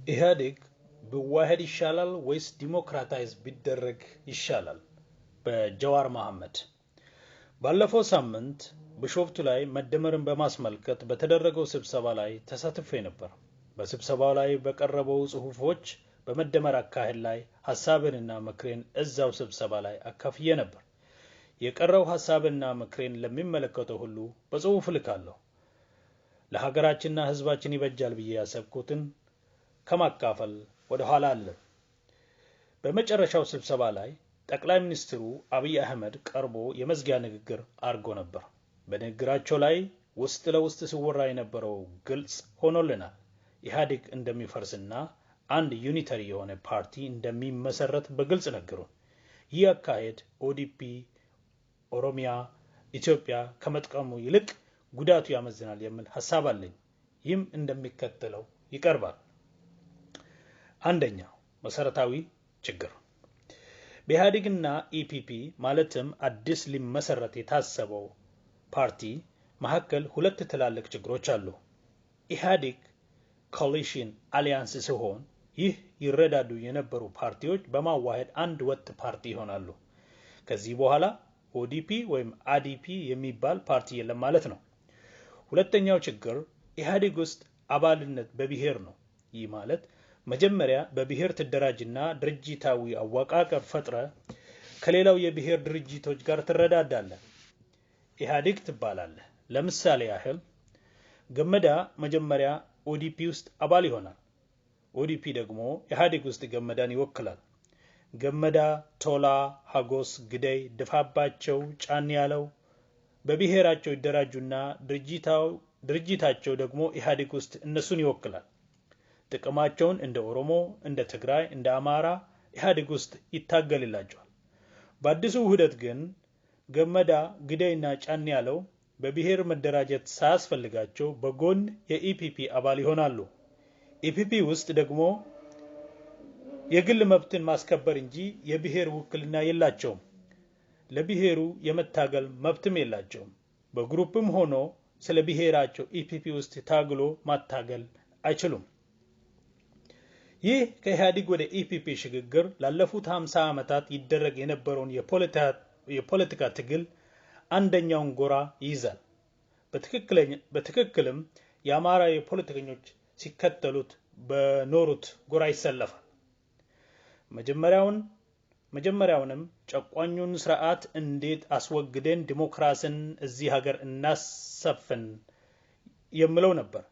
ኢሀድግ ብዋሄድ ይሻላል ወይስ ድሞክራታይዝ ብደረግ ይሻላል? በጀዋር መሀመድ። ባለፈው ሳምንት በሾፍቱ ላይ መደመርን በማስመልከት በተደረገው ስብሰባ ላይ ተሳትፌ ነበር። በስብሰባው ላይ በቀረበው ጽሁፎች በመደመር አካሄድ ላይ ሐሳብንና ምክሬን እዛው ስብሰባ ላይ አካፍዬ ነበር። የቀረው ሐሳብና ምክሬን ለሚመለከተው ሁሉ በጽሁፍ ልካለሁ። ለሀገራችንና ህዝባችን ይበጃል ብዬ ያሰብኩትን ከማካፈል ወደ ኋላ አለ። በመጨረሻው ስብሰባ ላይ ጠቅላይ ሚኒስትሩ አብይ አህመድ ቀርቦ የመዝጊያ ንግግር አድርጎ ነበር። በንግግራቸው ላይ ውስጥ ለውስጥ ሲወራ የነበረው ግልጽ ሆኖልናል። ኢሀድግ እንደሚፈርስና አንድ ዩኒተሪ የሆነ ፓርቲ እንደሚመሰረት በግልጽ ነገሩን። ይህ አካሄድ ኦዲፒ ኦሮምኛ ኢትዮጵያ ከመጥቀሙ ይልቅ ጉዳቱ ያመዝናል የሚል ሐሳብ አለኝ። ይህም እንደሚከተለው ይቀርባል። አንደኛ፣ መሰረታዊ ችግር በኢሀድግና ኢፒፒ ማለትም አዲስ ሊመሰረት የታሰበው ፓርቲ መካከል ሁለት ትላልቅ ችግሮች አሉ። ኢሀድግ ኮሊሽን አሊያንስ ሲሆን ይህ ይረዳዱ የነበሩ ፓርቲዎች በማዋሃድ አንድ ወጥ ፓርቲ ይሆናሉ። ከዚህ በኋላ ኦዲፒ ወይም አዲፒ የሚባል ፓርቲ የለም ማለት ነው። ሁለተኛው ችግር ኢሀድግ ውስጥ አባልነት በብሔር ነው። ይህ ማለት መጀመሪያ በብሔር ተደራጅና ድርጅታዊ አወቃቀር ፈጥረ ከሌላው የብሔር ድርጅቶች ጋር ትረዳዳለህ፣ ኢሀድግ ትባላለህ። ለምሳሌ ያህል ገመዳ መጀመሪያ ኦዲፒ ውስጥ አባል ይሆናል። ኦዲፒ ደግሞ ኢሀድግ ውስጥ ገመዳን ይወክላል። ገመዳ፣ ቶላ፣ ሀጎስ፣ ግደይ፣ ድፋባቸው፣ ጫን ያለው በብሔራቸው ይደራጁና ድርጅታቸው ደግሞ ኢሀድግ ውስጥ እነሱን ይወክላል። ጥቅማቸውን እንደ ኦሮሞ፣ እንደ ትግራይ፣ እንደ አማራ ኢሀድግ ውስጥ ይታገልላቸዋል። በአዲሱ ውህደት ግን ገመዳ፣ ግደይና ጫን ያለው በብሔር መደራጀት ሳያስፈልጋቸው በጎን የኢፒፒ አባል ይሆናሉ። ኢፒፒ ውስጥ ደግሞ የግል መብትን ማስከበር እንጂ የብሔር ውክልና የላቸውም። ለብሔሩ የመታገል መብትም የላቸውም። በግሩፕም ሆኖ ስለ ብሔራቸው ኢፒፒ ውስጥ ታግሎ ማታገል አይችሉም። ይህ ከኢሀድግ ወደ ኢፒፒ ሽግግር ላለፉት 50 ዓመታት ይደረግ የነበረውን የፖለቲካ ትግል አንደኛውን ጎራ ይይዛል። በትክክልም የአማራ የፖለቲከኞች ሲከተሉት በኖሩት ጎራ ይሰለፋል። መጀመሪያውንም ጨቋኙን ስርዓት እንዴት አስወግደን ዲሞክራሲን እዚህ ሀገር እናሰፍን የሚለው ነበር።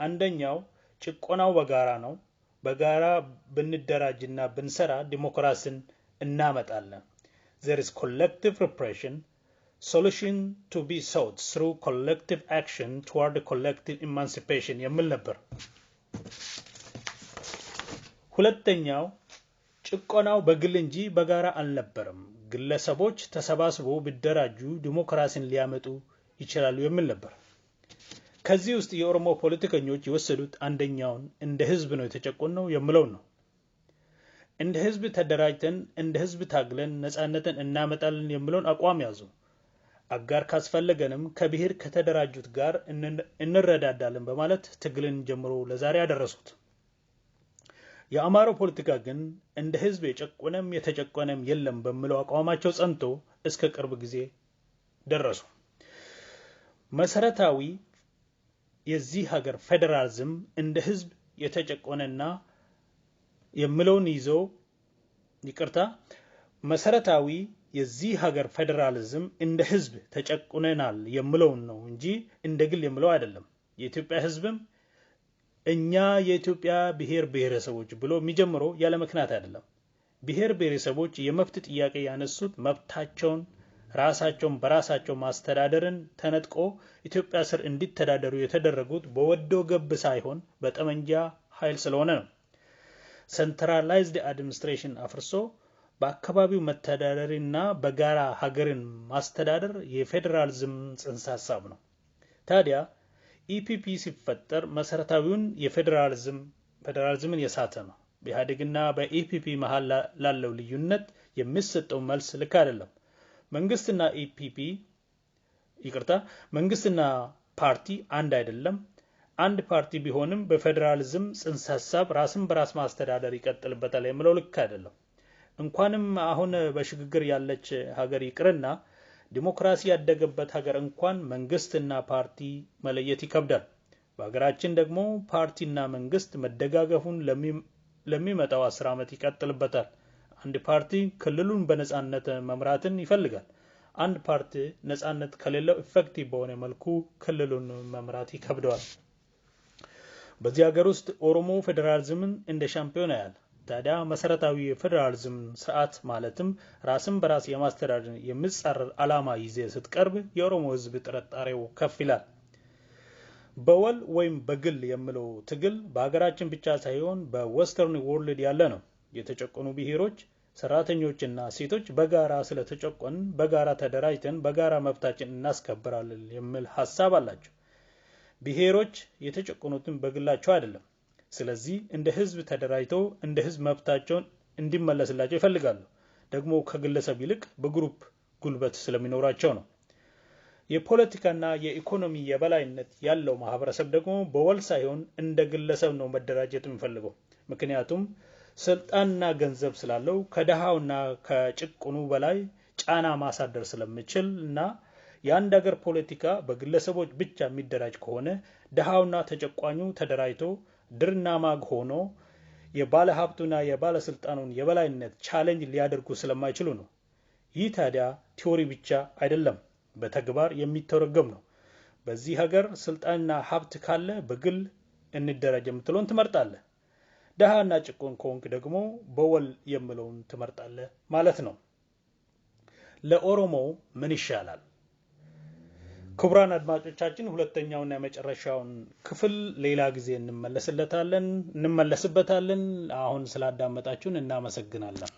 አንደኛው ጭቆናው በጋራ ነው። በጋራ ብንደራጅና ብንሰራ ዲሞክራሲን እናመጣለን። There is collective repression, solution to be sought through collective action toward collective emancipation የሚል ነበር። ሁለተኛው ጭቆናው በግል እንጂ በጋራ አልነበረም። ግለሰቦች ተሰባስበው ቢደራጁ ዲሞክራሲን ሊያመጡ ይችላሉ የሚል ነበር። ከዚህ ውስጥ የኦሮሞ ፖለቲከኞች የወሰዱት አንደኛውን እንደ ህዝብ ነው የተጨቆነው የሚለው ነው። እንደ ህዝብ ተደራጅተን እንደ ህዝብ ታግለን ነፃነትን እናመጣለን የሚለውን አቋም ያዙ። አጋር ካስፈለገንም ከብሔር ከተደራጁት ጋር እንረዳዳለን በማለት ትግልን ጀምሮ ለዛሬ ያደረሱት። የአማራው ፖለቲካ ግን እንደ ህዝብ የጨቆነም የተጨቆነም የለም በሚለው አቋማቸው ጸንቶ እስከ ቅርብ ጊዜ ደረሱ። መሰረታዊ የዚህ ሀገር ፌደራሊዝም እንደ ህዝብ የተጨቆነና የሚለውን ይዘው መሰረታዊ የዚህ ሀገር ፌደራሊዝም እንደ ህዝብ ተጨቆነናል የሚለውን ነው እንጂ እንደ ግል የሚለው አይደለም። የኢትዮጵያ ህዝብም እኛ የኢትዮጵያ ብሔር ብሔረሰቦች ብሎ የሚጀምረው ያለ ምክንያት አይደለም። ብሔር ብሔረሰቦች የመብት ጥያቄ ያነሱት መብታቸውን ራሳቸውን በራሳቸው ማስተዳደርን ተነጥቆ ኢትዮጵያ ስር እንዲተዳደሩ የተደረጉት በወዶ ገብ ሳይሆን በጠመንጃ ኃይል ስለሆነ ነው። ሴንትራላይዝድ አድሚኒስትሬሽን አፍርሶ በአካባቢው መተዳደርና በጋራ ሀገርን ማስተዳደር የፌደራሊዝም ጽንሰ ሐሳብ ነው። ታዲያ ኢፒፒ ሲፈጠር መሰረታዊውን የፌደራሊዝምን የሳተ ነው። በኢሀድግና በኢፒፒ መሃል ላለው ልዩነት የሚሰጠው መልስ ልክ አይደለም። መንግስትና ፓርቲ አንድ አይደለም። አንድ ፓርቲ ቢሆንም በፌደራሊዝም ጽንሰ ሐሳብ ራስን በራስ ማስተዳደር ይቀጥልበታል የሚለው ልክ አይደለም። እንኳንም አሁን በሽግግር ያለች ሀገር ይቅርና ዲሞክራሲ ያደገበት ሀገር እንኳን መንግስትና ፓርቲ መለየት ይከብዳል። በሀገራችን ደግሞ ፓርቲና መንግስት መደጋገፉን ለሚመጣው 10 ዓመት ይቀጥልበታል። አንድ ፓርቲ ክልሉን በነጻነት መምራትን ይፈልጋል። አንድ ፓርቲ ነጻነት ከሌለው ኢፌክቲቭ በሆነ መልኩ ክልሉን መምራት ይከብደዋል። በዚህ ሀገር ውስጥ ኦሮሞ ፌደራሊዝምን እንደ ሻምፒዮን ያያል። ታዲያ መሰረታዊ የፌደራሊዝም ስርዓት ማለትም ራስን በራስ የማስተዳደር የሚጻረር ዓላማ ይዘ ስትቀርብ የኦሮሞ ህዝብ ጥርጣሬው ከፍ ይላል። በወል ወይም በግል የሚለው ትግል በሀገራችን ብቻ ሳይሆን በዌስተርን ወርልድ ያለ ነው። የተጨቆኑ ብሔሮች ሰራተኞችና ሴቶች በጋራ ስለተጨቆን በጋራ ተደራጅተን በጋራ መብታችን እናስከብራለን የሚል ሐሳብ አላቸው። ብሔሮች የተጨቆኑትን በግላቸው አይደለም። ስለዚህ እንደ ህዝብ ተደራጅተው እንደ ህዝብ መብታቸውን እንዲመለስላቸው ይፈልጋሉ። ደግሞ ከግለሰብ ይልቅ በግሩፕ ጉልበት ስለሚኖራቸው ነው። የፖለቲካና የኢኮኖሚ የበላይነት ያለው ማህበረሰብ ደግሞ በወል ሳይሆን እንደ ግለሰብ ነው መደራጀት የሚፈልገው። ምክንያቱም ስልጣንና ገንዘብ ስላለው ከደሃውና ከጭቁኑ በላይ ጫና ማሳደር ስለሚችልና የአንድ ሀገር ፖለቲካ በግለሰቦች ብቻ የሚደራጅ ከሆነ ደሃውና ተጨቋኙ ተደራጅቶ ድርና ማግ ሆኖ የባለ ሀብቱና የባለ ስልጣኑን የበላይነት ቻሌንጅ ሊያደርጉ ስለማይችሉ ነው። ይህ ታዲያ ቲዮሪ ብቻ አይደለም፣ በተግባር የሚተረጎም ነው። በዚህ ሀገር ስልጣንና ሀብት ካለ በግል እንደረጀ የምትለውን ትመርጣለህ። ደሃና ጭቁን ከሆንክ ደግሞ በወል የሚለውን ትመርጣለህ ማለት ነው። ለኦሮሞ ምን ይሻላል? ክቡራን አድማጮቻችን ሁለተኛውና የመጨረሻውን ክፍል ሌላ ጊዜ እንመለስበታለን። አሁን ስላዳመጣችሁን እናመሰግናለን።